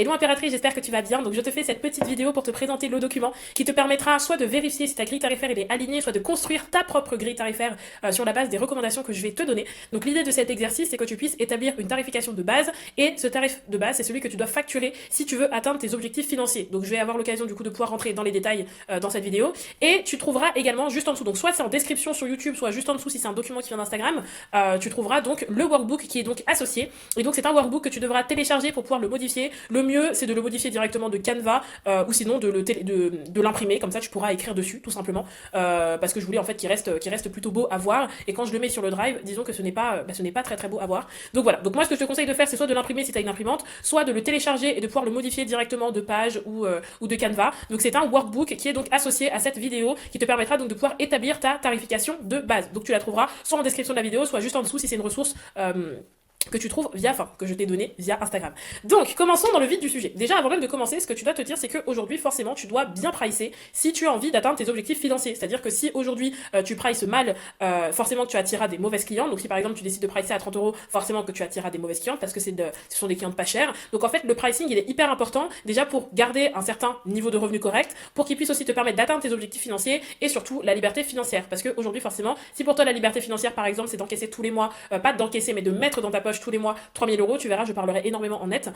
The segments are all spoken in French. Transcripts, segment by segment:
Hello impératrice, j'espère que tu vas bien. Donc je te fais cette petite vidéo pour te présenter le document qui te permettra soit de vérifier si ta grille tarifaire elle est alignée, soit de construire ta propre grille tarifaire sur la base des recommandations que je vais te donner. Donc l'idée de cet exercice, c'est que tu puisses établir une tarification de base, et ce tarif de base, c'est celui que tu dois facturer si tu veux atteindre tes objectifs financiers. Donc je vais avoir l'occasion du coup de pouvoir rentrer dans les détails dans cette vidéo. Et tu trouveras également juste en dessous, donc soit c'est en description sur YouTube, soit juste en dessous si c'est un document qui vient d'Instagram, tu trouveras donc le workbook qui est donc associé. Et donc c'est un workbook que tu devras télécharger pour pouvoir le modifier. Le mieux, c'est de le modifier directement de Canva ou sinon de l'imprimer, comme ça tu pourras écrire dessus tout simplement, parce que je voulais en fait qu'il reste plutôt beau à voir, et quand je le mets sur le drive, disons que ce n'est pas très très beau à voir. Donc voilà, donc moi ce que je te conseille de faire, c'est soit de l'imprimer si tu as une imprimante, soit de le télécharger et de pouvoir le modifier directement de page ou de Canva. Donc c'est un workbook qui est donc associé à cette vidéo, qui te permettra donc de pouvoir établir ta tarification de base. Donc tu la trouveras soit en description de la vidéo, soit juste en dessous si c'est une ressource que tu trouves que je t'ai donné via Instagram. Donc, commençons dans le vif du sujet. Déjà, avant même de commencer, ce que tu dois te dire, c'est qu'aujourd'hui, forcément, tu dois bien pricer si tu as envie d'atteindre tes objectifs financiers. C'est-à-dire que si aujourd'hui, tu prices mal, forcément que tu attireras des mauvaises clientes. Donc, si par exemple, tu décides de pricer à 30 euros, forcément que tu attireras des mauvaises clientes parce que ce sont des clientes pas chères. Donc, en fait, le pricing, il est hyper important, déjà pour garder un certain niveau de revenu correct, pour qu'il puisse aussi te permettre d'atteindre tes objectifs financiers et surtout la liberté financière. Parce qu'aujourd'hui, forcément, si pour toi, la liberté financière, par exemple, c'est d'encaisser tous les mois, pas d'encaisser, mais de mettre dans ta poche tous les mois 3000 euros, tu verras, je parlerai énormément en net.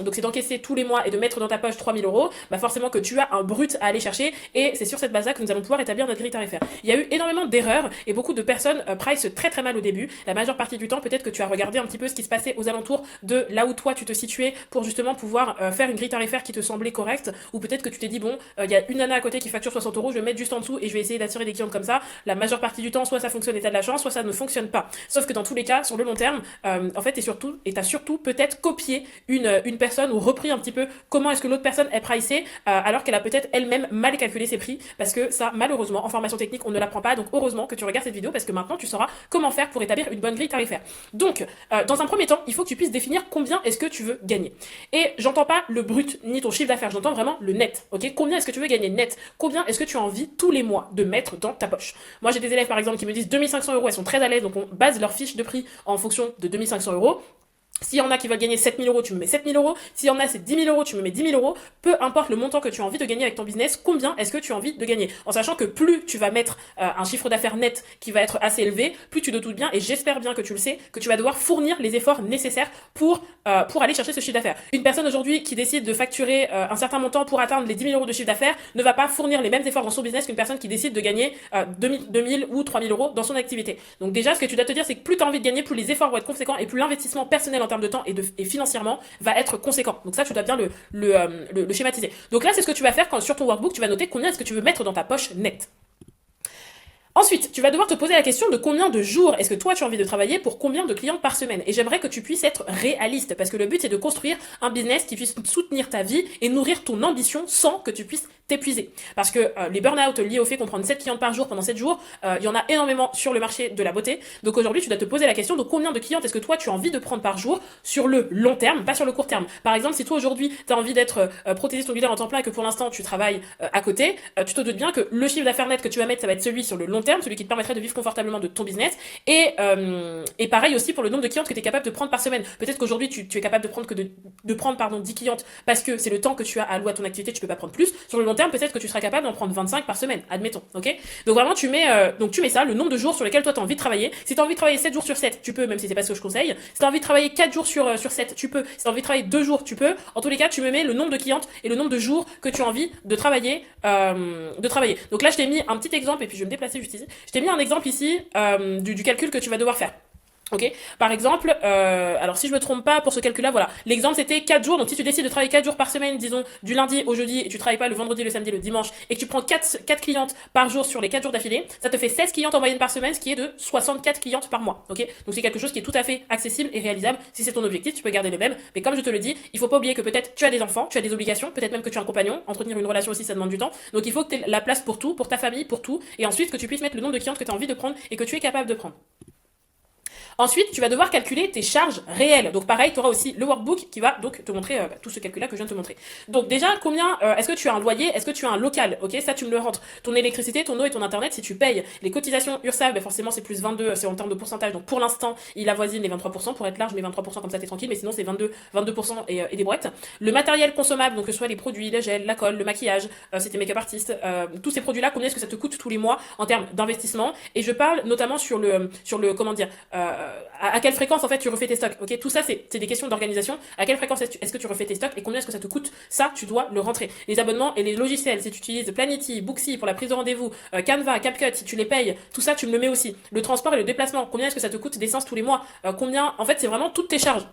Donc c'est d'encaisser tous les mois et de mettre dans ta poche 3000 euros, bah forcément que tu as un brut à aller chercher, et c'est sur cette base-là que nous allons pouvoir établir notre grille tarifaire. Il y a eu énormément d'erreurs et beaucoup de personnes price très très mal au début. La majeure partie du temps, peut-être que tu as regardé un petit peu ce qui se passait aux alentours de là où toi tu te situais pour justement pouvoir faire une grille tarifaire qui te semblait correcte, ou peut-être que tu t'es dit bon, il y a une nana à côté qui facture 60 euros, je vais mettre juste en dessous et je vais essayer d'attirer des clients comme ça. La majeure partie du temps, soit ça fonctionne et t'as de la chance, soit ça ne fonctionne pas. Sauf que dans tous les cas, sur le long terme, en fait, t'as surtout peut-être copié une personne ou repris un petit peu comment est-ce que l'autre personne est pricée, alors qu'elle a peut-être elle-même mal calculé ses prix, parce que ça, malheureusement, en formation technique, on ne l'apprend pas. Donc heureusement que tu regardes cette vidéo, parce que maintenant tu sauras comment faire pour établir une bonne grille tarifaire. Donc, dans un premier temps, il faut que tu puisses définir combien est-ce que tu veux gagner. Et j'entends pas le brut ni ton chiffre d'affaires, j'entends vraiment le net. Ok, combien est-ce que tu veux gagner net? Combien est-ce que tu as envie tous les mois de mettre dans ta poche? Moi, j'ai des élèves par exemple qui me disent 2500 euros, elles sont très à l'aise, donc on base leur fiche de prix en fonction de 2500 euros. S'il y en a qui veulent gagner 7000 euros, tu me mets 7000 euros. S'il y en a c'est 10 000 euros, tu me mets 10 000 euros. Peu importe le montant que tu as envie de gagner avec ton business, combien est-ce que tu as envie de gagner? En sachant que plus tu vas mettre un chiffre d'affaires net qui va être assez élevé, plus tu te doutes bien, et j'espère bien que tu le sais, que tu vas devoir fournir les efforts nécessaires pour aller chercher ce chiffre d'affaires. Une personne aujourd'hui qui décide de facturer un certain montant pour atteindre les 10 000 euros de chiffre d'affaires ne va pas fournir les mêmes efforts dans son business qu'une personne qui décide de gagner 2000 ou 3000 euros dans son activité. Donc déjà, ce que tu dois te dire, c'est que plus tu as envie de gagner, plus les efforts vont être conséquents, et plus l'investissement personnel en termes de temps et financièrement va être conséquent. Donc ça, tu dois bien le schématiser. Donc là, c'est ce que tu vas faire sur ton workbook. Tu vas noter combien est-ce que tu veux mettre dans ta poche nette. Ensuite, tu vas devoir te poser la question de combien de jours est-ce que toi tu as envie de travailler pour combien de clients par semaine. Et j'aimerais que tu puisses être réaliste, parce que le but c'est de construire un business qui puisse soutenir ta vie et nourrir ton ambition sans que tu puisses t'épuiser. Parce que les burn-out liés au fait qu'on prenne 7 clients par jour pendant 7 jours, il y en a énormément sur le marché de la beauté. Donc aujourd'hui, tu dois te poser la question de combien de clients est-ce que toi tu as envie de prendre par jour sur le long terme, pas sur le court terme. Par exemple, si toi aujourd'hui tu as envie d'être prothésiste ongulaire en temps plein et que pour l'instant tu travailles à côté, tu te doutes bien que le chiffre d'affaires net que tu vas mettre, ça va être celui sur le long terme, celui qui te permettrait de vivre confortablement de ton business, et pareil aussi pour le nombre de clientes que tu es capable de prendre par semaine. Peut-être qu'aujourd'hui tu es capable de prendre 10 clientes parce que c'est le temps que tu as alloué à ton activité, tu peux pas prendre plus. Sur le long terme, peut-être que tu seras capable d'en prendre 25 par semaine, admettons, ok? Donc vraiment tu mets ça, le nombre de jours sur lesquels toi tu as envie de travailler. Si tu as envie de travailler 7 jours sur 7, tu peux, même si c'est pas ce que je conseille. Si tu as envie de travailler 4 jours sur 7, tu peux. Si tu as envie de travailler 2 jours, tu peux. En tous les cas, tu me mets le nombre de clientes et le nombre de jours que tu as envie de travailler. Donc là, je t'ai mis un petit exemple, et puis je vais me déplacer juste ici. Je t'ai mis un exemple ici du calcul que tu vas devoir faire. Ok, par exemple, alors si je me trompe pas pour ce calcul-là, voilà, l'exemple c'était 4 jours. Donc si tu décides de travailler 4 jours par semaine, disons du lundi au jeudi, et tu travailles pas le vendredi, le samedi, le dimanche, et que tu prends 4 clientes par jour sur les 4 jours d'affilée, ça te fait 16 clientes en moyenne par semaine, ce qui est de 64 clientes par mois. Ok, donc c'est quelque chose qui est tout à fait accessible et réalisable. Si c'est ton objectif, tu peux garder le même. Mais comme je te le dis, il faut pas oublier que peut-être tu as des enfants, tu as des obligations, peut-être même que tu as un compagnon. Entretenir une relation aussi, ça demande du temps. Donc il faut que tu aies la place pour tout, pour ta famille, pour tout, et ensuite que tu puisses mettre le nombre de clientes que tu as envie de prendre et que tu es capable de prendre. Ensuite, tu vas devoir calculer tes charges réelles. Donc pareil, tu auras aussi le workbook qui va donc te montrer tout ce calcul-là que je viens de te montrer. Donc déjà, combien est-ce que tu as un loyer, est-ce que tu as un local, ok? Ça, tu me le rentres. Ton électricité, ton eau et ton internet, si tu payes les cotisations URSSAF, ben forcément c'est plus 22, c'est en termes de pourcentage. Donc pour l'instant, il avoisine les 23%. Pour être large, mais 23% comme ça t'es tranquille, mais sinon c'est 22% et des brouettes. Le matériel consommable, donc que ce soit les produits, les gels, la colle, le maquillage, c'était make-up artist, tous ces produits-là, combien est-ce que ça te coûte tous les mois en termes d'investissement? Et je parle notamment sur le comment dire, à quelle fréquence en fait tu refais tes stocks, ok? Tout ça c'est des questions d'organisation. À quelle fréquence est-ce que tu refais tes stocks et combien est-ce que ça te coûte? Ça, tu dois le rentrer. Les abonnements et les logiciels, si tu utilises Planity, Booksy pour la prise de rendez-vous, Canva, CapCut, si tu les payes, tout ça tu me le mets aussi. Le transport et le déplacement, combien est-ce que ça te coûte d'essence tous les mois? Combien, en fait c'est vraiment toutes tes charges.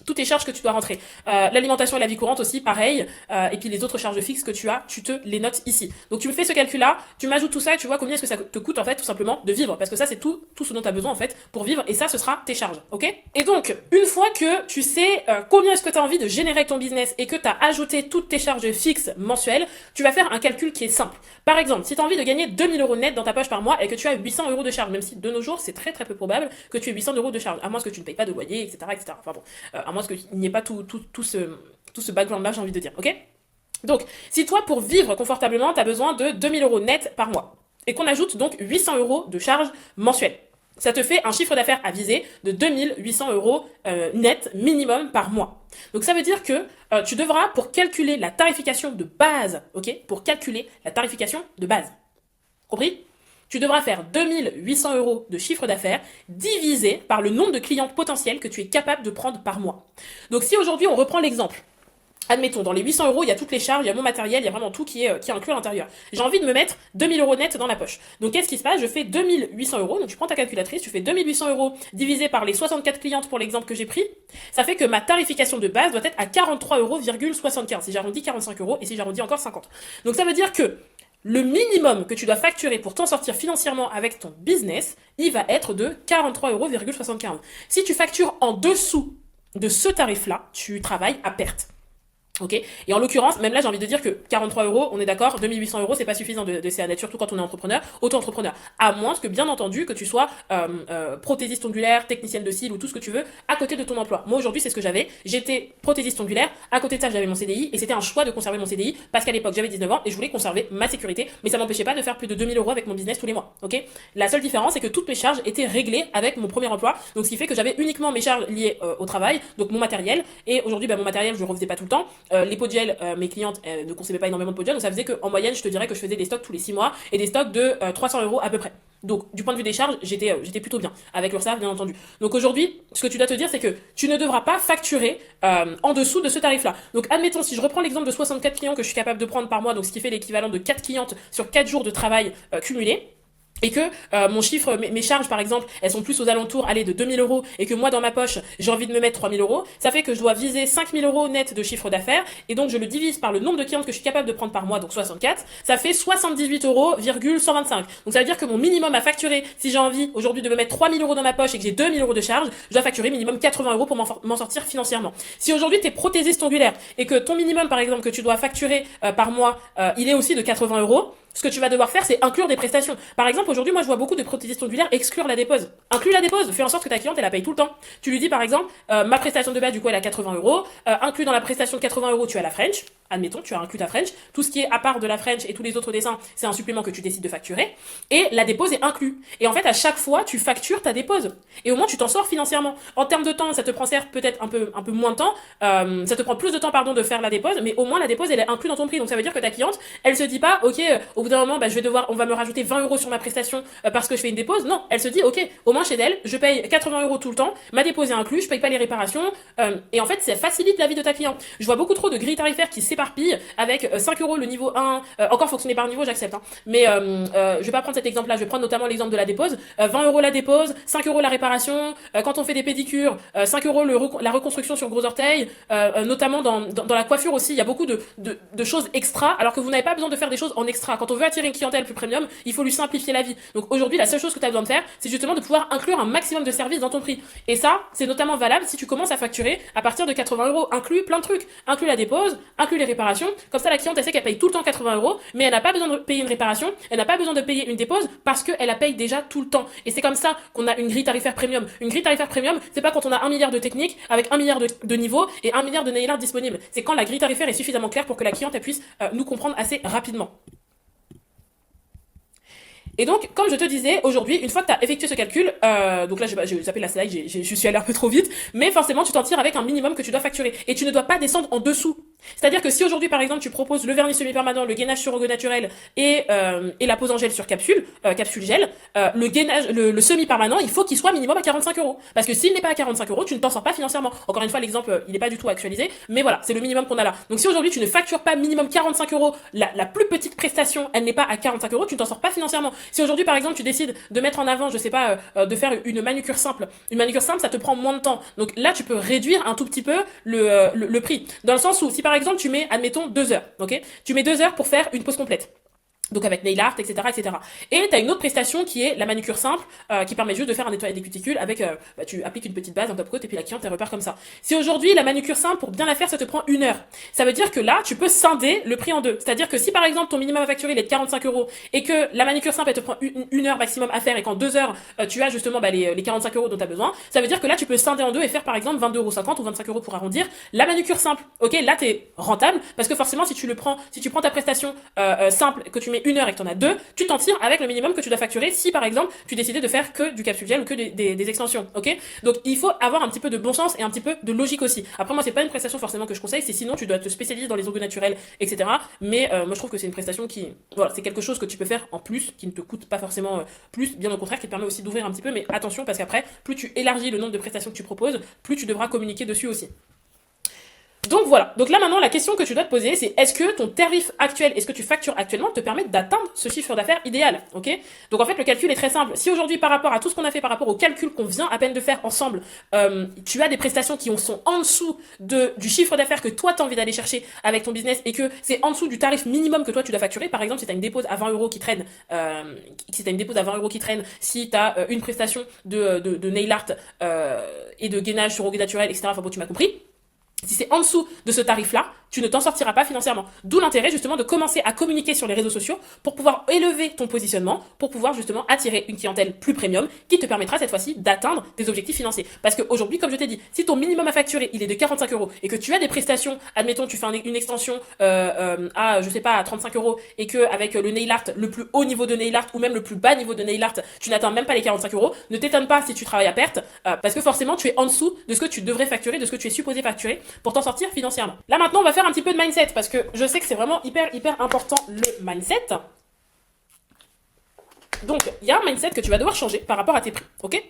Toutes les charges que tu dois rentrer. L'alimentation et la vie courante aussi, pareil. Et puis les autres charges fixes que tu as, tu te les notes ici. Donc tu me fais ce calcul-là, tu m'ajoutes tout ça et tu vois combien est-ce que ça te coûte en fait tout simplement de vivre. Parce que ça c'est tout ce dont tu as besoin en fait pour vivre et ça ce sera tes charges, ok? Et donc une fois que tu sais combien est-ce que tu as envie de générer avec ton business et que tu as ajouté toutes tes charges fixes mensuelles, tu vas faire un calcul qui est simple. Par exemple, si tu as envie de gagner 2000 euros net dans ta poche par mois et que tu as 800 euros de charges, même si de nos jours c'est très très peu probable que tu aies 800 euros de charges, à moins que tu ne payes pas de loyer, etc. etc. Enfin bon, à moins qu'il n'y ait pas tout ce background-là, j'ai envie de dire, ok? Donc, si toi, pour vivre confortablement, tu as besoin de 2000 euros net par mois, et qu'on ajoute donc 800 euros de charges mensuelles, ça te fait un chiffre d'affaires à viser de 2800 euros net minimum par mois. Donc ça veut dire que tu devras, pour calculer la tarification de base, ok? Pour calculer la tarification de base. Compris? Tu devras faire 2800 euros de chiffre d'affaires divisé par le nombre de clients potentiels que tu es capable de prendre par mois. Donc si aujourd'hui on reprend l'exemple, admettons, dans les 800 euros, il y a toutes les charges, il y a mon matériel, il y a vraiment tout qui est inclus à l'intérieur. J'ai envie de me mettre 2000 euros net dans la poche. Donc qu'est-ce qui se passe? Je fais 2800 euros, donc tu prends ta calculatrice, tu fais 2800 euros divisé par les 64 clientes pour l'exemple que j'ai pris, ça fait que ma tarification de base doit être à 43,75 euros, si j'arrondis 45 euros et si j'arrondis encore 50. Donc ça veut dire que le minimum que tu dois facturer pour t'en sortir financièrement avec ton business, il va être de 43,75 euros. Si tu factures en dessous de ce tarif-là, tu travailles à perte. Ok. Et en l'occurrence, même là, j'ai envie de dire que 43 euros, on est d'accord, 2800 euros, c'est pas suffisant de CA net, surtout quand on est entrepreneur, auto-entrepreneur. À moins que, bien entendu, que tu sois prothésiste ongulaire, technicienne de cils ou tout ce que tu veux, à côté de ton emploi. Moi, aujourd'hui, c'est ce que j'avais. J'étais prothésiste ongulaire, à côté de ça, j'avais mon CDI, et c'était un choix de conserver mon CDI, parce qu'à l'époque, j'avais 19 ans, et je voulais conserver ma sécurité, mais ça m'empêchait pas de faire plus de 2000 euros avec mon business tous les mois. Ok. La seule différence, c'est que toutes mes charges étaient réglées avec mon premier emploi, donc ce qui fait que j'avais uniquement mes charges liées au travail, donc mon matériel, et aujourd'hui, mon matériel, je le refaisais pas tout le temps. Les pots de gel, mes clientes ne consommaient pas énormément de pots de gel, donc ça faisait qu'en moyenne, je te dirais que je faisais des stocks tous les 6 mois et des stocks de 300 euros à peu près. Donc, du point de vue des charges, j'étais plutôt bien, avec l'URSSAF, bien entendu. Donc aujourd'hui, ce que tu dois te dire, c'est que tu ne devras pas facturer en dessous de ce tarif-là. Donc, admettons, si je reprends l'exemple de 64 clients que je suis capable de prendre par mois, donc ce qui fait l'équivalent de 4 clientes sur 4 jours de travail cumulés, et que mon chiffre, mes charges par exemple, elles sont plus aux alentours, allez, de 2000 euros, et que moi dans ma poche, j'ai envie de me mettre 3000 euros, ça fait que je dois viser 5000 euros net de chiffre d'affaires, et donc je le divise par le nombre de clients que je suis capable de prendre par mois, donc 64, ça fait 78 euros, 125. Donc ça veut dire que mon minimum à facturer, si j'ai envie aujourd'hui de me mettre 3000 euros dans ma poche et que j'ai 2000 euros de charges, je dois facturer minimum 80 euros pour m'en sortir financièrement. Si aujourd'hui t'es prothésiste ongulaire, et que ton minimum par exemple que tu dois facturer par mois, il est aussi de 80 euros, ce que tu vas devoir faire, c'est inclure des prestations. Par exemple, aujourd'hui, moi, je vois beaucoup de prothésistes ongulaires exclure la dépose. Inclus la dépose. Fais en sorte que ta cliente, elle la paye tout le temps. Tu lui dis, par exemple, ma prestation de base, du coup, elle a 80 euros. Inclus dans la prestation de 80 euros, tu as la French. Admettons, tu as inclus ta French. Tout ce qui est à part de la French et tous les autres dessins, c'est un supplément que tu décides de facturer. Et la dépose est inclus. Et en fait, à chaque fois, tu factures ta dépose. Et au moins, tu t'en sors financièrement. En termes de temps, ça te prend certes peut-être un peu moins de temps. Ça te prend plus de temps, pardon, de faire la dépose. Mais au moins, la dépose, elle est inclue dans ton prix. Donc, ça veut dire que ta cliente, elle se dit pas, ok, au bout d'un moment, on va me rajouter 20 euros sur ma prestation parce que je fais une dépose. Non, elle se dit, ok, au moins chez elle, je paye 80 euros tout le temps, ma dépose est inclus, je paye pas les réparations, et en fait, ça facilite la vie de ta cliente. Je vois beaucoup trop de grilles tarifaires qui s'éparpillent avec 5 euros le niveau 1, encore fonctionner par niveau, j'accepte, hein. Mais je vais pas prendre cet exemple-là, je vais prendre notamment l'exemple de la dépose, 20 euros la dépose, 5 euros la réparation, quand on fait des pédicures, 5 euros la reconstruction sur gros orteils, notamment dans la coiffure aussi, il y a beaucoup de choses extra, alors que vous n'avez pas besoin de faire des choses en extra. Quand on veut attirer une clientèle plus premium, il faut lui simplifier la vie. Donc aujourd'hui, la seule chose que tu as besoin de faire, c'est justement de pouvoir inclure un maximum de services dans ton prix. Et ça, c'est notamment valable si tu commences à facturer à partir de 80 euros. Inclus plein de trucs. Inclus la dépose, inclus réparations. Comme ça, la cliente, elle sait qu'elle paye tout le temps 80 euros, mais elle n'a pas besoin de payer une réparation, elle n'a pas besoin de payer une dépose parce qu'elle la paye déjà tout le temps. Et c'est comme ça qu'on a une grille tarifaire premium. Une grille tarifaire premium, c'est pas quand on a 1 milliard de techniques avec 1 milliard de niveaux et 1 milliard de nail art disponibles. C'est quand la grille tarifaire est suffisamment claire pour que la cliente elle puisse nous comprendre assez rapidement. Et donc, comme je te disais, aujourd'hui, une fois que tu as effectué ce calcul, donc là, j'ai zappé la slide, je suis allée un peu trop vite, mais forcément, tu t'en tires avec un minimum que tu dois facturer. Et tu ne dois pas descendre en dessous. C'est-à-dire que si aujourd'hui, par exemple, tu proposes le vernis semi-permanent, le gainage sur Rogo naturel et la pose en gel sur capsule gel, le gainage, le semi-permanent, il faut qu'il soit minimum à 45 euros. Parce que s'il n'est pas à 45 euros, tu ne t'en sors pas financièrement. Encore une fois, l'exemple, il n'est pas du tout actualisé, mais voilà, c'est le minimum qu'on a là. Donc si aujourd'hui, tu ne factures pas minimum 45 euros, la plus petite prestation, elle n'est pas à 45 euros, tu ne t'en sors pas financièrement. Si aujourd'hui, par exemple, tu décides de mettre en avant, je sais pas, de faire une manucure simple, ça te prend moins de temps. Donc là, tu peux réduire un tout petit peu le prix. Dans le sens où, si par exemple, tu mets, admettons, 2 heures, ok? Tu mets 2 heures pour faire une pose complète. Donc avec nail art, etc., etc. Et t'as une autre prestation qui est la manucure simple, qui permet juste de faire un nettoyage des cuticules avec, tu appliques une petite base, un top coat, et puis la cliente elle repart comme ça. Si aujourd'hui la manucure simple, pour bien la faire, ça te prend 1 heure, ça veut dire que là, tu peux scinder le prix en deux. C'est-à-dire que si par exemple ton minimum à facturer il est de 45 euros et que la manucure simple elle te prend une heure maximum à faire et qu'en 2 heures tu as justement les 45 euros dont tu as besoin, ça veut dire que là tu peux scinder en deux et faire par exemple 22,50 € ou 25 € pour arrondir la manucure simple. Ok, là t'es rentable parce que forcément si tu prends ta prestation simple que tu mets 1 heure et que t'en as 2, tu t'en tires avec le minimum que tu dois facturer si par exemple tu décidais de faire que du capsule gel ou que des extensions, ok? Donc il faut avoir un petit peu de bon sens et un petit peu de logique aussi. Après moi c'est pas une prestation forcément que je conseille, c'est sinon tu dois te spécialiser dans les ongles naturels, etc. Mais moi je trouve que c'est une prestation qui, voilà, c'est quelque chose que tu peux faire en plus, qui ne te coûte pas forcément plus, bien au contraire, qui te permet aussi d'ouvrir un petit peu, mais attention parce qu'après, plus tu élargis le nombre de prestations que tu proposes, plus tu devras communiquer dessus aussi. Donc voilà, donc là maintenant la question que tu dois te poser c'est est-ce que ton tarif actuel et ce que tu factures actuellement te permettent d'atteindre ce chiffre d'affaires idéal, ok? Donc en fait le calcul est très simple, si aujourd'hui par rapport à tout ce qu'on a fait, par rapport au calcul qu'on vient à peine de faire ensemble, tu as des prestations qui sont en dessous du chiffre d'affaires que toi tu as envie d'aller chercher avec ton business et que c'est en dessous du tarif minimum que toi tu dois facturer, par exemple si tu as une dépose à 20 € qui traîne, si tu as une prestation de nail art et de gainage sur Rogo naturel, etc., enfin bon tu m'as compris. Si c'est en dessous de ce tarif-là, tu ne t'en sortiras pas financièrement. D'où l'intérêt justement de commencer à communiquer sur les réseaux sociaux pour pouvoir élever ton positionnement, pour pouvoir justement attirer une clientèle plus premium qui te permettra cette fois-ci d'atteindre tes objectifs financiers. Parce qu'aujourd'hui, comme je t'ai dit, si ton minimum à facturer il est de 45 € et que tu as des prestations, admettons tu fais une extension à 35 € et que avec le nail art, le plus haut niveau de nail art ou même le plus bas niveau de nail art, tu n'atteins même pas les 45 €, ne t'étonne pas si tu travailles à perte parce que forcément tu es en dessous de ce que tu devrais facturer, de ce que tu es supposé facturer pour t'en sortir financièrement. Là maintenant on va faire un petit peu de mindset parce que je sais que c'est vraiment hyper important le mindset. Donc il y a un mindset que tu vas devoir changer par rapport à tes prix, ok?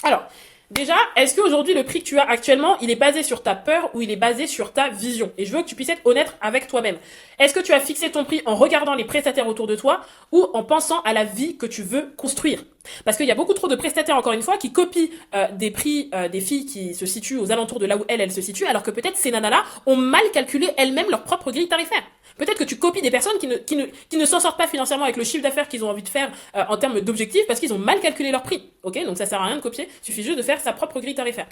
Alors déjà, est-ce qu'aujourd'hui le prix que tu as actuellement, il est basé sur ta peur ou il est basé sur ta vision? Et je veux que tu puisses être honnête avec toi-même. Est-ce que tu as fixé ton prix en regardant les prestataires autour de toi ou en pensant à la vie que tu veux construire? Parce qu'il y a beaucoup trop de prestataires, encore une fois, qui copient des prix des filles qui se situent aux alentours de là où elles se situent, alors que peut-être ces nanas-là ont mal calculé elles-mêmes leur propre grille tarifaire. Peut-être que tu copies des personnes qui ne s'en sortent pas financièrement avec le chiffre d'affaires qu'ils ont envie de faire en termes d'objectifs parce qu'ils ont mal calculé leur prix. Ok, donc ça sert à rien de copier, il suffit juste de faire sa propre grille tarifaire.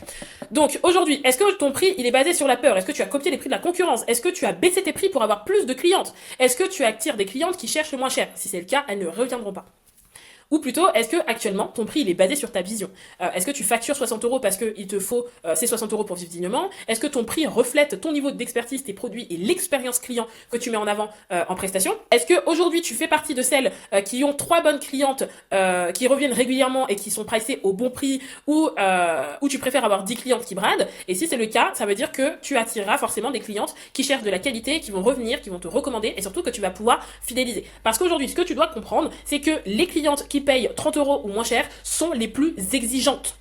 Donc aujourd'hui, est-ce que ton prix il est basé sur la peur? Est-ce que tu as copié les prix de la concurrence? Est-ce que tu as baissé tes prix pour avoir plus de clientes? Est-ce que tu attires des clientes qui cherchent le moins cher? Si c'est le cas, elles ne reviendront pas. Ou plutôt, est-ce que actuellement ton prix il est basé sur ta vision? Est-ce que tu factures 60 € parce qu'il te faut ces 60 € pour vivre dignement? Est-ce que ton prix reflète ton niveau d'expertise, tes produits et l'expérience client que tu mets en avant en prestation? Est-ce que aujourd'hui tu fais partie de celles qui ont 3 bonnes clientes qui reviennent régulièrement et qui sont pricées au bon prix ou tu préfères avoir 10 clientes qui bradent? Et si c'est le cas, ça veut dire que tu attireras forcément des clientes qui cherchent de la qualité, qui vont revenir, qui vont te recommander et surtout que tu vas pouvoir fidéliser. Parce qu'aujourd'hui, ce que tu dois comprendre, c'est que les clientes qui payent 30 € ou moins cher sont les plus exigeantes.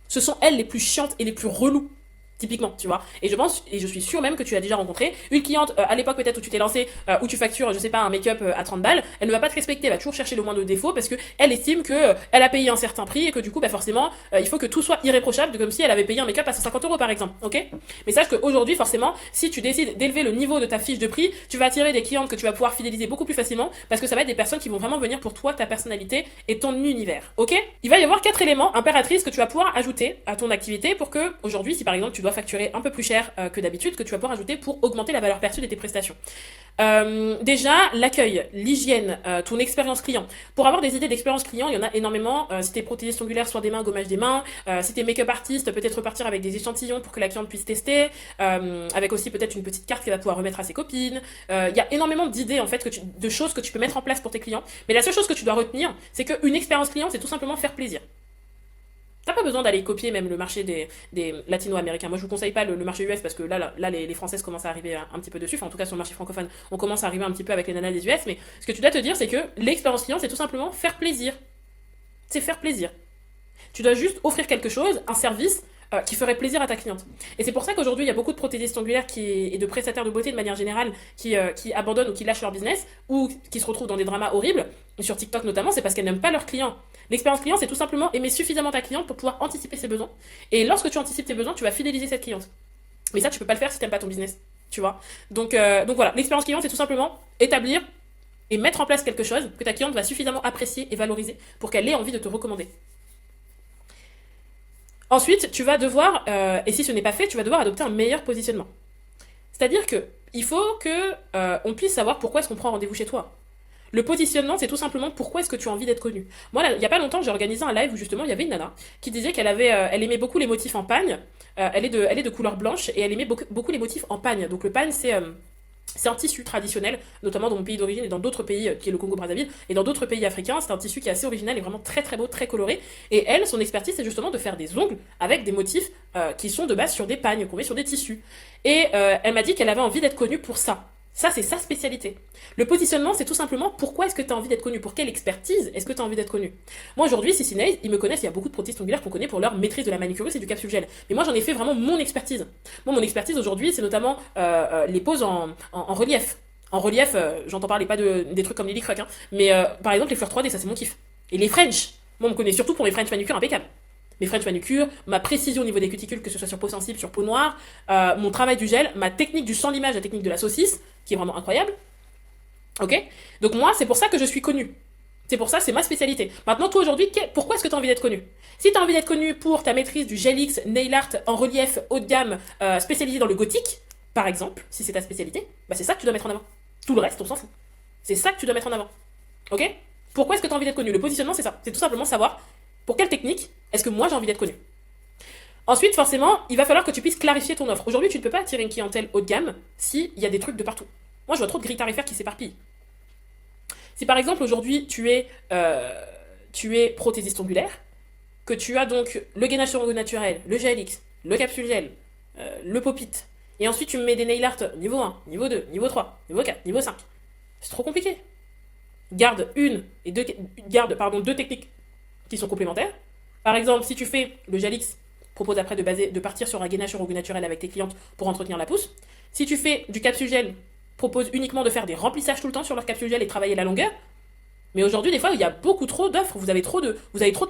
Ce sont elles les plus chiantes et les plus reloues. Typiquement, tu vois. Et je pense, et je suis sûre même que tu as déjà rencontré une cliente à l'époque peut-être où tu t'es lancé, où tu factures, je sais pas, un make-up à 30 balles, elle ne va pas te respecter, elle va toujours chercher le moindre défaut parce que elle estime que elle a payé un certain prix et que du coup, bah forcément, il faut que tout soit irréprochable, comme si elle avait payé un make-up à 150 € par exemple, ok? Mais sache qu'aujourd'hui, forcément, si tu décides d'élever le niveau de ta fiche de prix, tu vas attirer des clientes que tu vas pouvoir fidéliser beaucoup plus facilement parce que ça va être des personnes qui vont vraiment venir pour toi, ta personnalité et ton univers, ok? Il va y avoir 4 éléments impératrices que tu vas pouvoir ajouter à ton activité pour que aujourd'hui, si par exemple tu dois dois facturer un peu plus cher que d'habitude, que tu vas pouvoir ajouter pour augmenter la valeur perçue de tes prestations. Déjà, l'accueil, l'hygiène, ton expérience client. Pour avoir des idées d'expérience client, il y en a énormément. Si t'es prothésiste ongulaire, soin des mains, gommage des mains. Si t'es make-up artiste, peut-être repartir avec des échantillons pour que la cliente puisse tester. Avec aussi peut-être une petite carte qu'elle va pouvoir remettre à ses copines. Il y a énormément d'idées en fait, de choses que tu peux mettre en place pour tes clients. Mais la seule chose que tu dois retenir, c'est qu'une expérience client, c'est tout simplement faire plaisir. T'as pas besoin d'aller copier même le marché des latino-américains. Moi, je vous conseille pas le marché US parce que là les Françaises commencent à arriver un petit peu dessus. Enfin, en tout cas, sur le marché francophone, on commence à arriver un petit peu avec les nanas des US. Mais ce que tu dois te dire, c'est que l'expérience client, c'est tout simplement faire plaisir. C'est faire plaisir. Tu dois juste offrir quelque chose, un service qui ferait plaisir à ta cliente. Et c'est pour ça qu'aujourd'hui, il y a beaucoup de prothésistes ongulaires et de prestataires de beauté de manière générale qui abandonnent ou qui lâchent leur business ou qui se retrouvent dans des dramas horribles, sur TikTok notamment, c'est parce qu'elles n'aiment pas leurs clients. L'expérience client, c'est tout simplement aimer suffisamment ta cliente pour pouvoir anticiper ses besoins. Et lorsque tu anticipes tes besoins, tu vas fidéliser cette cliente. Mais ça, tu peux pas le faire si t'aimes pas ton business, tu vois. Donc voilà, l'expérience client, c'est tout simplement établir et mettre en place quelque chose que ta cliente va suffisamment apprécier et valoriser pour qu'elle ait envie de te recommander. Ensuite, tu vas devoir, et si ce n'est pas fait, tu vas devoir adopter un meilleur positionnement. C'est-à-dire que il faut que on puisse savoir pourquoi est-ce qu'on prend rendez-vous chez toi. Le positionnement, c'est tout simplement pourquoi est-ce que tu as envie d'être connu. Moi, là, il y a pas longtemps, j'ai organisé un live où justement il y avait une nana qui disait elle aimait beaucoup les motifs en pagne. Elle est de couleur blanche et elle aimait beaucoup les motifs en pagne. Donc le pagne, c'est un tissu traditionnel, notamment dans mon pays d'origine et dans d'autres pays, qui est le Congo-Brazzaville, et dans d'autres pays africains. C'est un tissu qui est assez original et vraiment très très beau, très coloré. Et elle, son expertise, c'est justement de faire des ongles avec des motifs qui sont de base sur des pagnes, qu'on met sur des tissus. Et elle m'a dit qu'elle avait envie d'être connue pour ça. Ça, c'est sa spécialité. Le positionnement, c'est tout simplement pourquoi est-ce que tu as envie d'être connu, pour quelle expertise est-ce que tu as envie d'être connu. Moi, aujourd'hui, Cicinase, ils me connaissent, il y a beaucoup de prothésistes ongulaires qu'on connaît pour leur maîtrise de la manucurus et du capsule gel. Mais moi, j'en ai fait vraiment mon expertise. Moi, mon expertise aujourd'hui, c'est notamment les poses en relief. En relief, j'entends parler pas des trucs comme les licrac, hein, mais par exemple, les fleurs 3D, ça c'est mon kiff. Et les French, moi, on me connaît surtout pour les French manucures impeccables. Mes French manucures, ma précision au niveau des cuticules, que ce soit sur peau sensible, sur peau noire, mon travail du gel, ma technique du sans limage, la technique de la saucisse, qui est vraiment incroyable. Ok. Donc moi, c'est pour ça que je suis connue. C'est pour ça, c'est ma spécialité. Maintenant, toi aujourd'hui, pourquoi est-ce que tu as envie d'être connu? Si tu as envie d'être connu pour ta maîtrise du gel X, nail art en relief haut de gamme, spécialisé dans le gothique, par exemple, si c'est ta spécialité, bah c'est ça que tu dois mettre en avant. Tout le reste, on s'en fout. C'est ça que tu dois mettre en avant. Ok. Pourquoi est-ce que tu as envie d'être connu? Le positionnement, c'est ça. C'est tout simplement savoir pour quelle technique est-ce que moi j'ai envie d'être connu. Ensuite, forcément, il va falloir que tu puisses clarifier ton offre. Aujourd'hui, tu ne peux pas attirer une clientèle haut de gamme s'il y a des trucs de partout. Moi, je vois trop de grilles tarifaires qui s'éparpillent. Si par exemple, aujourd'hui, tu es prothésiste ongulaire, que tu as donc le gainage sur ongle naturel, le gel X, le capsule gel, le pop-it, et ensuite tu me mets des nail art niveau 1, niveau 2, niveau 3, niveau 4, niveau 5. C'est trop compliqué. Garde deux techniques qui sont complémentaires. Par exemple, si tu fais le gel X, propose après de partir sur un gainage sur ongle naturel avec tes clientes pour entretenir la pousse. Si tu fais du capsule gel, propose uniquement de faire des remplissages tout le temps sur leur capsule gel et travailler la longueur. Mais aujourd'hui, des fois, il y a beaucoup trop d'offres, vous avez trop de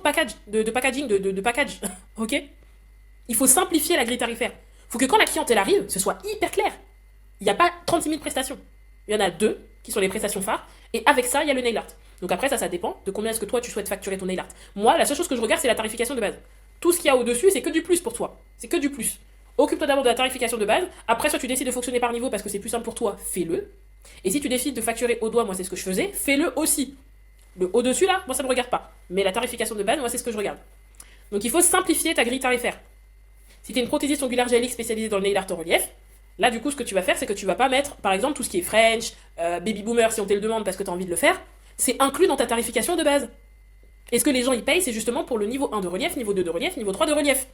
package, de packaging, de package, ok. Il faut simplifier la grille tarifaire. Il faut que quand la clientèle arrive, ce soit hyper clair. Il n'y a pas 36 000 prestations. Il y en a 2 qui sont les prestations phares, et avec ça, il y a le nail art. Donc après, ça dépend de combien est-ce que toi, tu souhaites facturer ton nail art. Moi, la seule chose que je regarde, c'est la tarification de base. Tout ce qu'il y a au-dessus, c'est que du plus pour toi. C'est que du plus. Occupe-toi d'abord de la tarification de base. Après, soit tu décides de fonctionner par niveau parce que c'est plus simple pour toi, fais-le. Et si tu décides de facturer au doigt, moi c'est ce que je faisais, fais-le aussi. Le au-dessus là, moi ça me regarde pas. Mais la tarification de base, moi c'est ce que je regarde. Donc il faut simplifier ta grille tarifaire. Si tu es une prothésiste ongulaire GLX spécialisée dans le nail art en relief, là du coup ce que tu vas faire, c'est que tu vas pas mettre, par exemple, tout ce qui est French, baby boomer si on te le demande parce que tu as envie de le faire, c'est inclus dans ta tarification de base. Et ce que les gens y payent, c'est justement pour le niveau 1 de relief, niveau 2 de relief, niveau 3 de relief.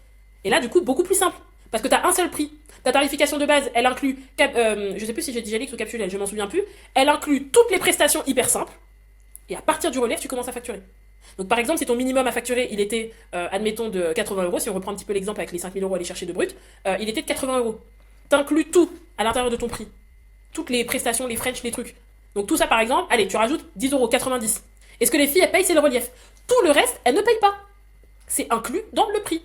Et là du coup, beaucoup plus simple. Parce que tu as un seul prix. Ta tarification de base, elle inclut, je sais plus si j'ai dit GLX ou capsule, je m'en souviens plus, elle inclut toutes les prestations hyper simples. Et à partir du relief, tu commences à facturer. Donc par exemple, si ton minimum à facturer, il était, admettons, de 80 euros, si on reprend un petit peu l'exemple avec les 5 000 euros à aller chercher de brut, il était de 80 euros. T'inclus tout à l'intérieur de ton prix. Toutes les prestations, les French, les trucs. Donc tout ça par exemple, allez, tu rajoutes 10 euros, 90. Et ce que les filles, elles payent, c'est le relief. Tout le reste, elles ne payent pas. C'est inclus dans le prix.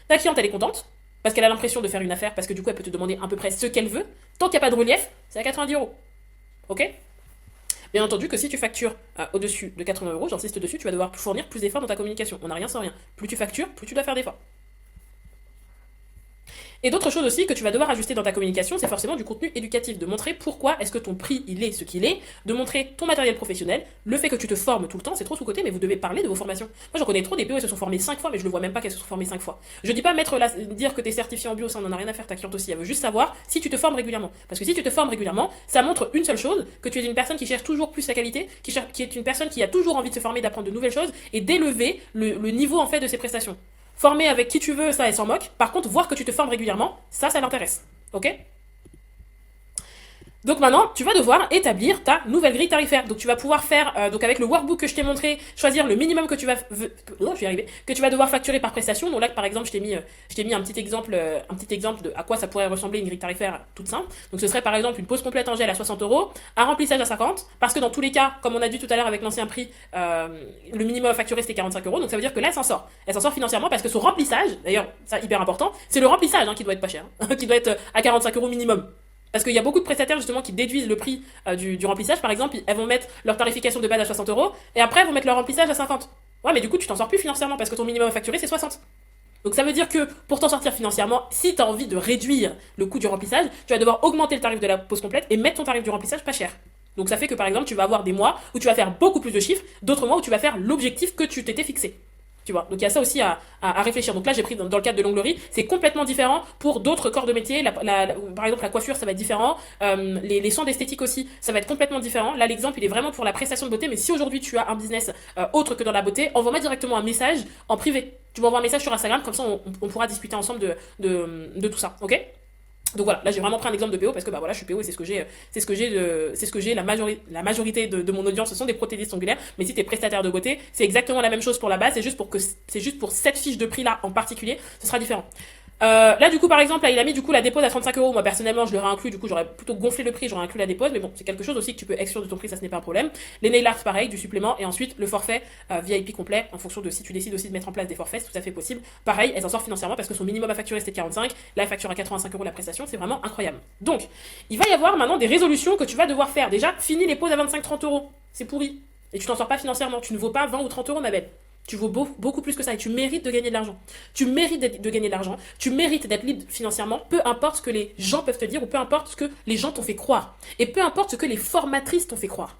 Ta cliente, elle est contente, parce qu'elle a l'impression de faire une affaire, parce que du coup, elle peut te demander à peu près ce qu'elle veut. Tant qu'il n'y a pas de relief, c'est à 90 euros. Ok ? Bien entendu que si tu factures au-dessus de 80 euros, j'insiste dessus, tu vas devoir fournir plus d'efforts dans ta communication. On n'a rien sans rien. Plus tu factures, plus tu dois faire d'efforts. Et d'autres choses aussi que tu vas devoir ajuster dans ta communication, c'est forcément du contenu éducatif, de montrer pourquoi est-ce que ton prix il est ce qu'il est, de montrer ton matériel professionnel, le fait que tu te formes tout le temps, c'est trop sous-côté, mais vous devez parler de vos formations. Moi j'en connais trop des PO, elles se sont formées 5 fois, mais je le vois même pas qu'elles se sont formées 5 fois. Je dis pas dire que t'es certifié en bio, ça on en a rien à faire, ta cliente aussi, elle veut juste savoir si tu te formes régulièrement. Parce que si tu te formes régulièrement, ça montre une seule chose, que tu es une personne qui cherche toujours plus sa qualité, qui est une personne qui a toujours envie de se former, d'apprendre de nouvelles choses et d'élever le niveau en fait de ses prestations. Former avec qui tu veux, ça elle s'en moque. Par contre, voir que tu te formes régulièrement, ça l'intéresse. Ok? Donc maintenant, tu vas devoir établir ta nouvelle grille tarifaire. Donc tu vas pouvoir faire, donc avec le workbook que je t'ai montré, choisir le minimum que tu vas, non, je vais y arriver, que tu vas devoir facturer par prestation. Donc là, par exemple, je t'ai mis un petit exemple de à quoi ça pourrait ressembler une grille tarifaire toute simple. Donc ce serait par exemple une pause complète en gel à 60 euros, un remplissage à 50, parce que dans tous les cas, comme on a dit tout à l'heure avec l'ancien prix, le minimum à facturer c'était 45 euros. Donc ça veut dire que là, elle s'en sort. Elle s'en sort financièrement parce que son remplissage, d'ailleurs, ça hyper important, c'est le remplissage qui doit être pas cher, qui doit être à 45 euros minimum. Parce qu'il y a beaucoup de prestataires justement qui déduisent le prix du remplissage. Par exemple, elles vont mettre leur tarification de base à 60 euros et après elles vont mettre leur remplissage à 50. Ouais, mais du coup tu t'en sors plus financièrement parce que ton minimum à facturer c'est 60. Donc ça veut dire que pour t'en sortir financièrement, si tu as envie de réduire le coût du remplissage, tu vas devoir augmenter le tarif de la pause complète et mettre ton tarif du remplissage pas cher. Donc ça fait que par exemple tu vas avoir des mois où tu vas faire beaucoup plus de chiffres, d'autres mois où tu vas faire l'objectif que tu t'étais fixé. Tu vois, donc il y a ça aussi à réfléchir. Donc là, j'ai pris dans le cadre de l'onglerie, c'est complètement différent pour d'autres corps de métier. Par exemple, la coiffure, ça va être différent. Les soins d'esthétique aussi, ça va être complètement différent. Là, l'exemple, il est vraiment pour la prestation de beauté. Mais si aujourd'hui tu as un business autre que dans la beauté, envoie-moi directement un message en privé. Tu m'envoies un message sur Instagram, comme ça on pourra discuter ensemble de tout ça, ok? Donc voilà, là j'ai vraiment pris un exemple de PO parce que bah voilà, je suis PO et c'est ce que j'ai la majorité de mon audience, ce sont des prothésistes ongulaires, mais si t'es prestataire de beauté, c'est exactement la même chose pour la base, c'est juste pour cette fiche de prix là en particulier, ce sera différent. Là du coup par exemple, là, il a mis du coup la dépose à 35 euros. Moi personnellement je l'aurais inclus, du coup j'aurais plutôt gonflé le prix, j'aurais inclus la dépose, mais bon c'est quelque chose aussi que tu peux exclure de ton prix, ça ce n'est pas un problème. Les nail art pareil, du supplément, et ensuite le forfait VIP complet en fonction de si tu décides aussi de mettre en place des forfaits, c'est tout à fait possible. Pareil, elle s'en sort financièrement parce que son minimum à facturer c'était 45, là elle facture à 85 euros la prestation, c'est vraiment incroyable. Donc il va y avoir maintenant des résolutions que tu vas devoir faire. Déjà, finis les pauses à 25-30 euros, c'est pourri. Et tu t'en sors pas financièrement, tu ne vaux pas 20 ou 30 euros ma belle. Tu vaux beaucoup plus que ça et tu mérites de gagner de l'argent. Tu mérites de gagner de l'argent. Tu mérites d'être libre financièrement, peu importe ce que les gens peuvent te dire ou peu importe ce que les gens t'ont fait croire. Et peu importe ce que les formatrices t'ont fait croire.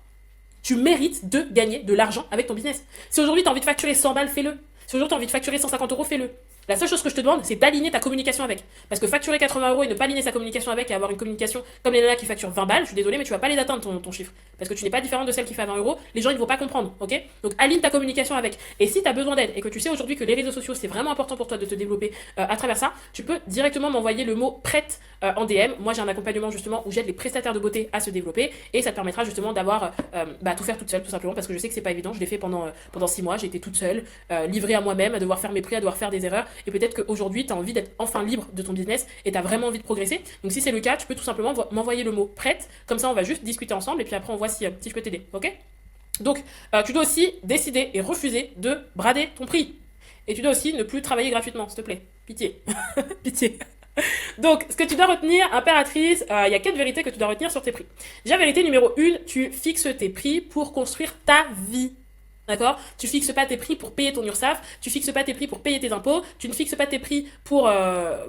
Tu mérites de gagner de l'argent avec ton business. Si aujourd'hui tu as envie de facturer 100 balles, fais-le. Si aujourd'hui tu as envie de facturer 150 euros, fais-le. La seule chose que je te demande, c'est d'aligner ta communication avec. Parce que facturer 80 euros et ne pas aligner sa communication avec et avoir une communication comme les nanas qui facturent 20 balles, je suis désolée, mais tu vas pas les atteindre ton chiffre. Parce que tu n'es pas différente de celle qui fait 20 euros, les gens ils vont pas comprendre, ok? Donc aligne ta communication avec. Et si tu as besoin d'aide et que tu sais aujourd'hui que les réseaux sociaux c'est vraiment important pour toi de te développer à travers ça, tu peux directement m'envoyer le mot prête en DM. Moi j'ai un accompagnement justement où j'aide les prestataires de beauté à se développer et ça te permettra justement d'avoir tout faire toute seule tout simplement parce que je sais que c'est pas évident. Je l'ai fait pendant 6 mois, j'ai été toute seule, livrée à moi-même, à devoir faire mes prix, à devoir faire des erreurs et peut-être qu'aujourd'hui tu as envie d'être enfin libre de ton business et tu as vraiment envie de progresser. Donc si c'est le cas, tu peux tout simplement m'envoyer le mot prête, comme ça on va juste discuter ensemble et puis après on voit si je peux t'aider, ok? Donc tu dois aussi décider et refuser de brader ton prix. Et tu dois aussi ne plus travailler gratuitement, s'il te plaît. Pitié. Pitié. Donc, ce que tu dois retenir, impératrice, il y a 4 vérités que tu dois retenir sur tes prix. Déjà, vérité numéro 1, tu fixes tes prix pour construire ta vie. D'accord? Tu fixes pas tes prix pour payer ton URSSAF, tu fixes pas tes prix pour payer tes impôts, tu ne fixes pas tes prix pour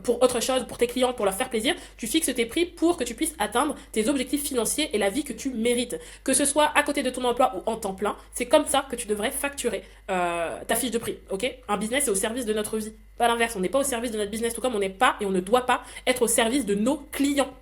autre chose, pour tes clients, pour leur faire plaisir. Tu fixes tes prix pour que tu puisses atteindre tes objectifs financiers et la vie que tu mérites. Que ce soit à côté de ton emploi ou en temps plein, c'est comme ça que tu devrais facturer ta fiche de prix, ok? Un business est au service de notre vie, pas l'inverse. On n'est pas au service de notre business, tout comme on n'est pas et on ne doit pas être au service de nos clients.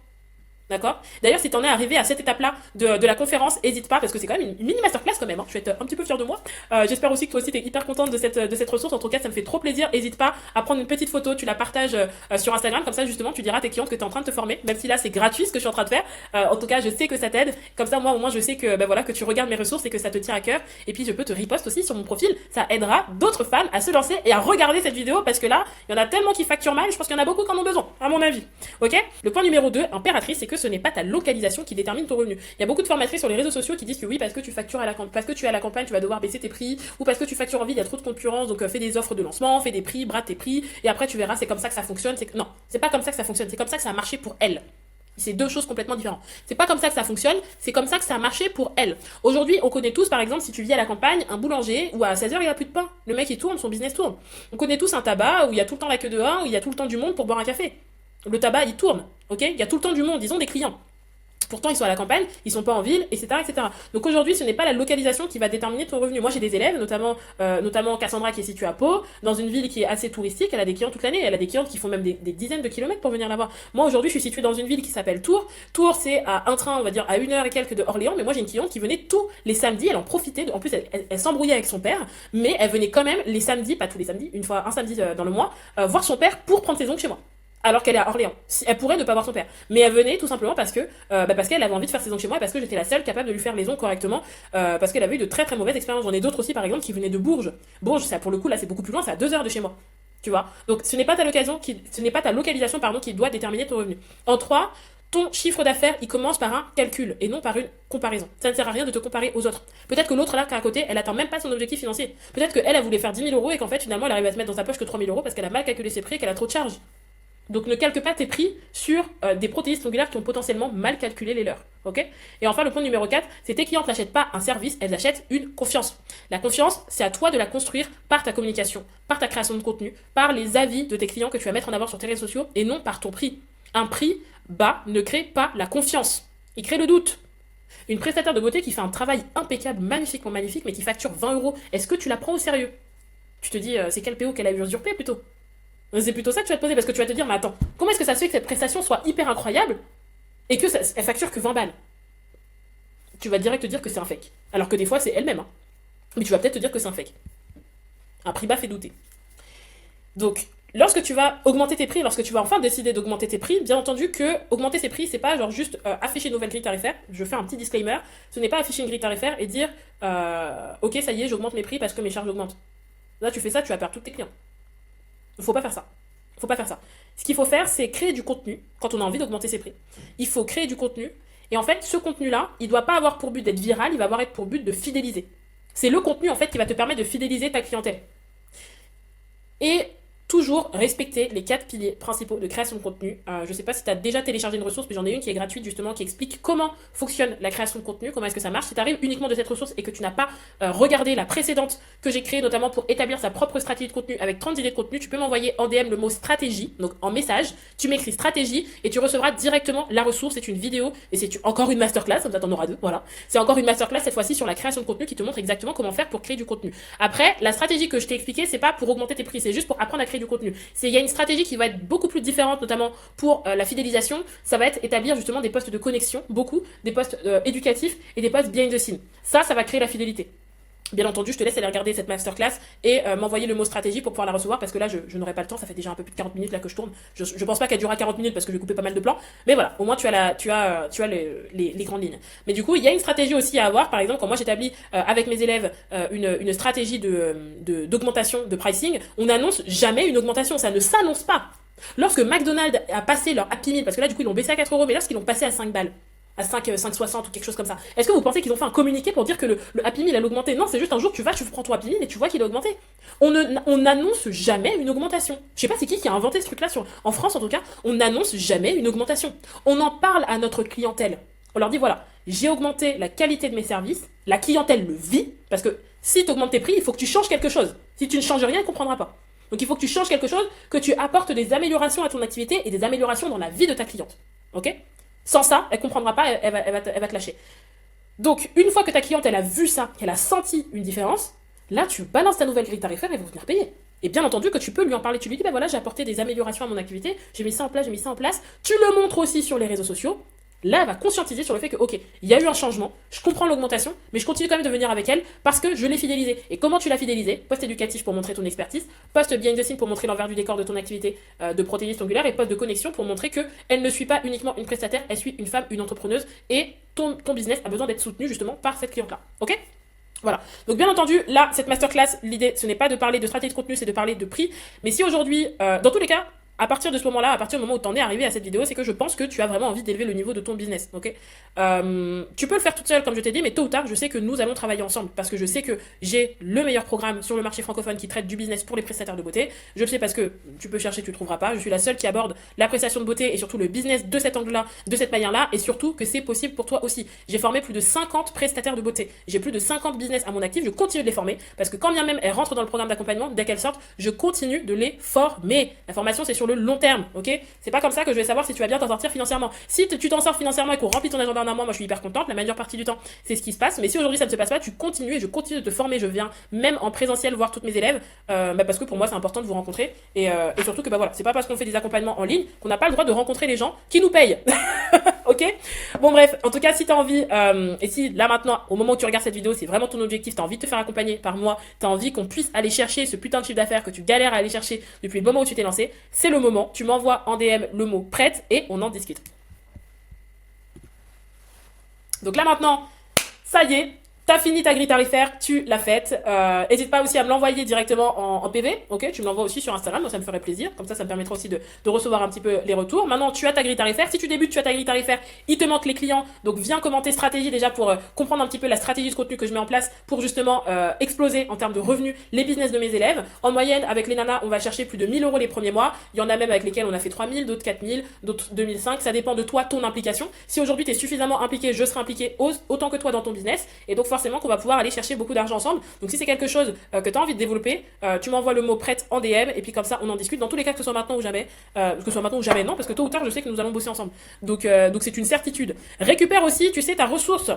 D'accord? D'ailleurs, si t'en es arrivé à cette étape-là de la conférence, hésite pas, parce que c'est quand même une mini masterclass quand même, hein. Je vais être un petit peu fière de moi. J'espère aussi que toi aussi t'es hyper contente de cette ressource. En tout cas, ça me fait trop plaisir. Hésite pas à prendre une petite photo, tu la partages sur Instagram, comme ça justement tu diras à tes clientes que t'es en train de te former, même si là c'est gratuit ce que je suis en train de faire. En tout cas, je sais que ça t'aide. Comme ça, moi au moins je sais que voilà que tu regardes mes ressources et que ça te tient à cœur. Et puis je peux te repost aussi sur mon profil. Ça aidera d'autres femmes à se lancer et à regarder cette vidéo, parce que là, il y en a tellement qui facturent mal. Je pense qu'il y en a beaucoup qui en ont besoin, à mon avis. Ok? Le point numéro 2, impératrice, c'est que ce n'est pas ta localisation qui détermine ton revenu. Il y a beaucoup de formatrices sur les réseaux sociaux qui disent que oui, parce que tu factures parce que tu es à la campagne, tu vas devoir baisser tes prix, ou parce que tu factures en ville, il y a trop de concurrence, donc fais des offres de lancement, fais des prix, brade tes prix, et après tu verras, c'est comme ça que ça fonctionne. Non, c'est pas comme ça que ça fonctionne, c'est comme ça que ça a marché pour elle. C'est deux choses complètement différentes. C'est pas comme ça que ça fonctionne, c'est comme ça que ça a marché pour elle. Aujourd'hui, on connaît tous, par exemple, si tu vis à la campagne, un boulanger où à 16h il n'y a plus de pain. Le mec il tourne, son business tourne. On connaît tous un tabac où il y a tout le temps la queue dehors, où il y a tout le temps du monde pour boire un café. Le tabac, il tourne, ok? Il y a tout le temps du monde, ils ont des clients. Pourtant, ils sont à la campagne, ils sont pas en ville, etc., etc. Donc aujourd'hui, ce n'est pas la localisation qui va déterminer ton revenu. Moi, j'ai des élèves, notamment Cassandra qui est située à Pau, dans une ville qui est assez touristique. Elle a des clients toute l'année. Elle a des clients qui font même des dizaines de kilomètres pour venir la voir. Moi, aujourd'hui, je suis située dans une ville qui s'appelle Tours. Tours, c'est à un train, on va dire, à 1 heure et quelques de Orléans. Mais moi, j'ai une cliente qui venait tous les samedis. Elle en profitait. En plus, elle s'embrouillait avec son père, mais elle venait quand même les samedis, pas tous les samedis, un samedi dans le mois, voir son père pour prendre ses ongles chez moi alors qu'elle est à Orléans. Elle pourrait ne pas voir son père. Mais elle venait tout simplement parce qu'elle avait envie de faire ses ongles chez moi et parce que j'étais la seule capable de lui faire les ongles correctement parce qu'elle avait eu de très très mauvaises expériences. J'en ai d'autres aussi par exemple qui venaient de Bourges. Bourges, ça pour le coup là c'est beaucoup plus loin, c'est à 2 heures de chez moi. Tu vois. Donc ce n'est pas ta localisation qui doit déterminer ton revenu. En 3, ton chiffre d'affaires, il commence par un calcul et non par une comparaison. Ça ne sert à rien de te comparer aux autres. Peut-être que l'autre là, qui est à côté, elle atteint même pas son objectif financier. Peut-être qu'elle, elle voulait faire 10 000 euros et qu'en fait, finalement, elle arrive à se mettre dans sa poche que 3 000 euros parce qu'elle a mal calculé ses prix et qu'elle a trop de charges. Donc ne calque pas tes prix sur des protéistes ongulaires qui ont potentiellement mal calculé les leurs. Ok. Et enfin, le point numéro 4, c'est tes clientes n'achètent pas un service, elles achètent une confiance. La confiance, c'est à toi de la construire par ta communication, par ta création de contenu, par les avis de tes clients que tu vas mettre en avant sur tes réseaux sociaux et non par ton prix. Un prix bas ne crée pas la confiance. Il crée le doute. Une prestataire de beauté qui fait un travail impeccable, magnifiquement magnifique, mais qui facture 20 euros, est-ce que tu la prends au sérieux? Tu te dis, c'est quel PO qu'elle a usurpé plutôt? C'est plutôt ça que tu vas te poser parce que tu vas te dire, mais attends, comment est-ce que ça se fait que cette prestation soit hyper incroyable et elle facture que 20 balles? Tu vas direct te dire que c'est un fake. Alors que des fois, c'est elle-même. Hein. Mais tu vas peut-être te dire que c'est un fake. Un prix bas fait douter. Donc, lorsque tu vas augmenter tes prix, lorsque tu vas enfin décider d'augmenter tes prix, bien entendu que augmenter ses prix, c'est pas genre juste afficher une nouvelle grille tarifaire. Je fais un petit disclaimer. Ce n'est pas afficher une grille tarifaire et dire, ok, ça y est, j'augmente mes prix parce que mes charges augmentent. Là, tu fais ça, tu vas perdre tous tes clients. Faut pas faire ça. Faut pas faire ça. Ce qu'il faut faire, c'est créer du contenu quand on a envie d'augmenter ses prix. Il faut créer du contenu. Et en fait, ce contenu-là, il doit pas avoir pour but d'être viral, il va avoir pour but de fidéliser. C'est le contenu, en fait, qui va te permettre de fidéliser ta clientèle. Et toujours respecter les 4 piliers principaux de création de contenu. Je sais pas si tu as déjà téléchargé une ressource, mais j'en ai une qui est gratuite justement, qui explique comment fonctionne la création de contenu, comment est-ce que ça marche. Si tu arrives uniquement de cette ressource et que tu n'as pas regardé la précédente que j'ai créée, notamment pour établir sa propre stratégie de contenu avec 30 idées de contenu, tu peux m'envoyer en DM le mot stratégie, donc en message, tu m'écris stratégie et tu recevras directement la ressource. C'est une vidéo et c'est encore une masterclass, comme ça t'en auras 2, voilà. C'est encore une masterclass cette fois-ci sur la création de contenu qui te montre exactement comment faire pour créer du contenu. Après, la stratégie que je t'ai expliquée, c'est pas pour augmenter tes prix, c'est juste pour apprendre à créer du contenu. Il y a une stratégie qui va être beaucoup plus différente, notamment pour la fidélisation. Ça va être établir justement des postes de connexion, des postes éducatifs et des postes behind the scene. Ça va créer la fidélité. Bien entendu, je te laisse aller regarder cette masterclass et m'envoyer le mot stratégie pour pouvoir la recevoir parce que là, je n'aurai pas le temps. Ça fait déjà un peu plus de 40 minutes là que je tourne. Je pense pas qu'elle durera 40 minutes parce que j'ai coupé pas mal de plans. Mais voilà, au moins tu as les grandes lignes. Mais du coup, il y a une stratégie aussi à avoir. Par exemple, quand moi j'établis avec mes élèves une stratégie d'augmentation de pricing, on n'annonce jamais une augmentation. Ça ne s'annonce pas. Lorsque McDonald's a passé leur Happy Meal, parce que là du coup ils l'ont baissé à 4 euros, mais lorsqu'ils l'ont passé à 5 balles, à 5,60 ou quelque chose comme ça. Est-ce que vous pensez qu'ils ont fait un communiqué pour dire que le Happy Meal a augmenté? Non, c'est juste un jour tu prends ton Happy Meal et tu vois qu'il a augmenté. On n'annonce jamais une augmentation. Je sais pas c'est qui a inventé ce truc-là en France en tout cas. On n'annonce jamais une augmentation. On en parle à notre clientèle. On leur dit voilà, j'ai augmenté la qualité de mes services, la clientèle le vit, parce que si tu augmentes tes prix, il faut que tu changes quelque chose. Si tu ne changes rien, elle ne comprendra pas. Donc il faut que tu changes quelque chose, que tu apportes des améliorations à ton activité et des améliorations dans la vie de ta cliente. Ok? Sans ça, elle comprendra pas, elle va te lâcher. Donc, une fois que ta cliente, elle a vu ça, qu'elle a senti une différence, là, tu balances ta nouvelle grille tarifaire et elle va venir payer. Et bien entendu que tu peux lui en parler, tu lui dis, ben voilà, j'ai apporté des améliorations à mon activité, j'ai mis ça en place, tu le montres aussi sur les réseaux sociaux. Là, elle va conscientiser sur le fait que, ok, il y a eu un changement, je comprends l'augmentation, mais je continue quand même de venir avec elle parce que je l'ai fidélisée. Et comment tu l'as fidélisée? Post éducatif pour montrer ton expertise, post behind the scene pour montrer l'envers du décor de ton activité de protéiniste ongulaire et post de connexion pour montrer qu'elle ne suit pas uniquement une prestataire, elle suit une femme, une entrepreneuse et ton business a besoin d'être soutenu justement par cette cliente-là. Ok? Voilà. Donc bien entendu, là, cette masterclass, l'idée, ce n'est pas de parler de stratégie de contenu, c'est de parler de prix. Mais si aujourd'hui, dans tous les cas, à partir de ce moment-là, à partir du moment où tu en es arrivé à cette vidéo, c'est que je pense que tu as vraiment envie d'élever le niveau de ton business. Ok. Tu peux le faire toute seule, comme je t'ai dit, mais tôt ou tard, je sais que nous allons travailler ensemble parce que je sais que j'ai le meilleur programme sur le marché francophone qui traite du business pour les prestataires de beauté. Je le sais parce que tu peux chercher, tu ne trouveras pas. Je suis la seule qui aborde la prestation de beauté et surtout le business de cet angle-là, de cette manière-là, et surtout que c'est possible pour toi aussi. J'ai formé plus de 50 prestataires de beauté. J'ai plus de 50 business à mon actif. Je continue de les former parce que quand bien même elles rentrent dans le programme d'accompagnement, dès qu'elles sortent, je continue de les former. La formation, c'est sur le long terme, ok? C'est pas comme ça que je vais savoir si tu vas bien t'en sortir financièrement. Si tu t'en sors financièrement et qu'on remplit ton agenda en un mois, moi je suis hyper contente, la majeure partie du temps, c'est ce qui se passe. Mais si aujourd'hui ça ne se passe pas, tu continues et je continue de te former, je viens même en présentiel voir toutes mes élèves, parce que pour moi c'est important de vous rencontrer et surtout que bah voilà, c'est pas parce qu'on fait des accompagnements en ligne qu'on n'a pas le droit de rencontrer les gens qui nous payent. Ok? Bon bref, en tout cas si t'as envie, et si là maintenant, au moment où tu regardes cette vidéo, c'est vraiment ton objectif, t'as envie de te faire accompagner par moi, t'as envie qu'on puisse aller chercher ce putain de chiffre d'affaires que tu galères à aller chercher depuis le moment où tu t'es lancé, c'est le moment, tu m'envoies en DM le mot prête et on en discute. Donc là maintenant, ça y est, t'as fini ta grille tarifaire, tu l'as faite. N'hésite pas aussi à me l'envoyer directement en PV, ok? Tu me l'envoies aussi sur Instagram, moi ça me ferait plaisir. Comme ça me permettra aussi de recevoir un petit peu les retours. Maintenant, tu as ta grille tarifaire. Si tu débutes, tu as ta grille tarifaire. Il te manque les clients, donc viens commenter stratégie déjà pour comprendre un petit peu la stratégie de contenu que je mets en place pour justement exploser en termes de revenus les business de mes élèves. En moyenne, avec les nanas, on va chercher plus de 1000 euros les premiers mois. Il y en a même avec lesquels on a fait 3000, d'autres 4000, d'autres 2005. Ça dépend de toi, ton implication. Si aujourd'hui tu es suffisamment impliqué, je serai impliqué autant que toi dans ton business. Et donc forcément qu'on va pouvoir aller chercher beaucoup d'argent ensemble. Donc si c'est quelque chose que tu as envie de développer, tu m'envoies le mot prête en DM et puis comme ça on en discute. Dans tous les cas, que ce soit maintenant ou jamais, non, parce que tôt ou tard je sais que nous allons bosser ensemble. Donc c'est une certitude. Récupère aussi, tu sais, ta ressource.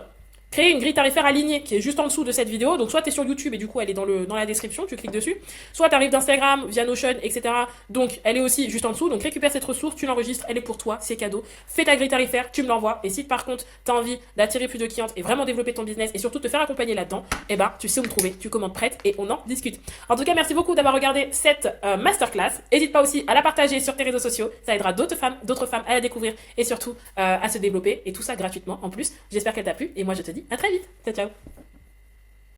Créer une grille tarifaire alignée qui est juste en dessous de cette vidéo. Donc soit tu es sur YouTube et du coup elle est dans la description, tu cliques dessus. Soit tu arrives d'Instagram, via Notion, etc. Donc elle est aussi juste en dessous. Donc récupère cette ressource, tu l'enregistres, elle est pour toi, c'est cadeau. Fais ta grille tarifaire, tu me l'envoies. Et si par contre tu as envie d'attirer plus de clientes et vraiment développer ton business et surtout te faire accompagner là-dedans, eh ben tu sais où me trouver, tu commandes prête et on en discute. En tout cas, merci beaucoup d'avoir regardé cette masterclass. N'hésite pas aussi à la partager sur tes réseaux sociaux, ça aidera d'autres femmes à la découvrir et surtout à se développer et tout ça gratuitement en plus. J'espère qu'elle t'a plu et moi je te dis à très vite. Ciao ciao.